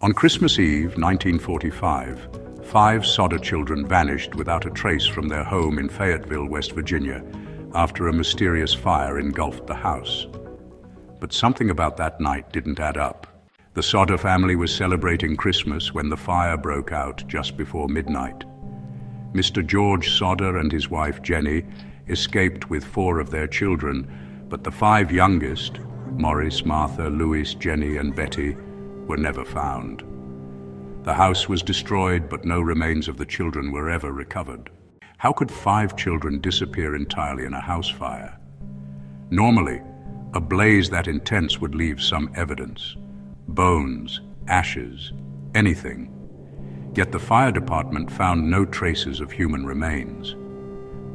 On Christmas Eve, 1945, 5 Sodder children vanished without a trace from their home in Fayetteville, West Virginia, after a mysterious fire engulfed the house. But something about that night didn't add up. The Sodder family was celebrating Christmas when the fire broke out just before midnight. Mr. George Sodder and his wife Jenny escaped with 4 of their children, but the 5 youngest, Morris, Martha, Louis, Jenny, and Betty, were never found. The house was destroyed, but no remains of the children were ever recovered. How could 5 children disappear entirely in a house fire? Normally, a blaze that intense would leave some evidence. Bones, ashes, anything. Yet the fire department found no traces of human remains.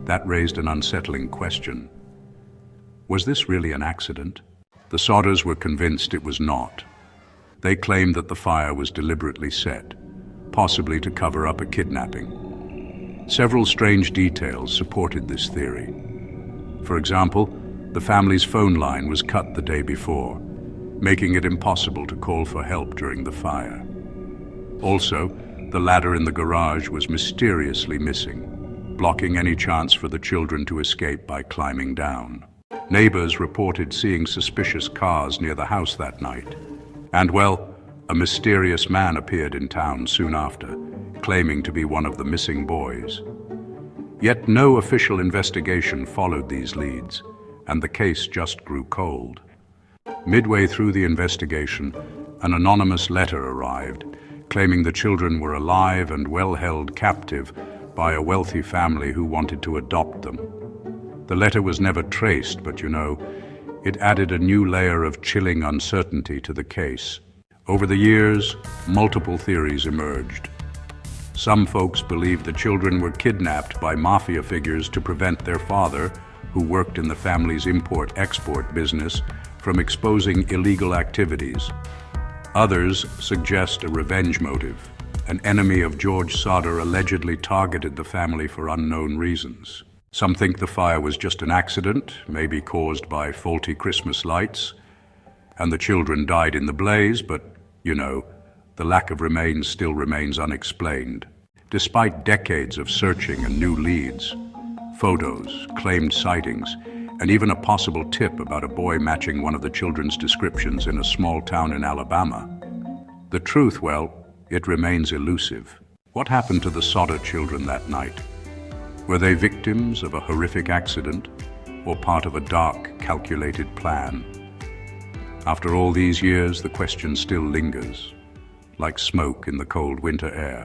That raised an unsettling question. Was this really an accident? The Sodders were convinced it was not. They claimed that the fire was deliberately set, possibly to cover up a kidnapping. Several strange details supported this theory. For example, the family's phone line was cut the day before, making it impossible to call for help during the fire. Also, the ladder in the garage was mysteriously missing, blocking any chance for the children to escape by climbing down. Neighbors reported seeing suspicious cars near the house that night. And, well, a mysterious man appeared in town soon after, claiming to be one of the missing boys. Yet no official investigation followed these leads, and the case just grew cold. Midway through the investigation, an anonymous letter arrived, claiming the children were alive and well held captive by a wealthy family who wanted to adopt them. The letter was never traced, but it added a new layer of chilling uncertainty to the case. Over the years, multiple theories emerged. Some folks believed the children were kidnapped by mafia figures to prevent their father, who worked in the family's import-export business, from exposing illegal activities. Others suggest a revenge motive. An enemy of George Sodder allegedly targeted the family for unknown reasons. Some think the fire was just an accident, maybe caused by faulty Christmas lights, and the children died in the blaze, but, the lack of remains still remains unexplained. Despite decades of searching and new leads, photos, claimed sightings, and even a possible tip about a boy matching one of the children's descriptions in a small town in Alabama, the truth, it remains elusive. What happened to the Sodder children that night? Were they victims of a horrific accident or part of a dark, calculated plan? After all these years, the question still lingers, like smoke in the cold winter air.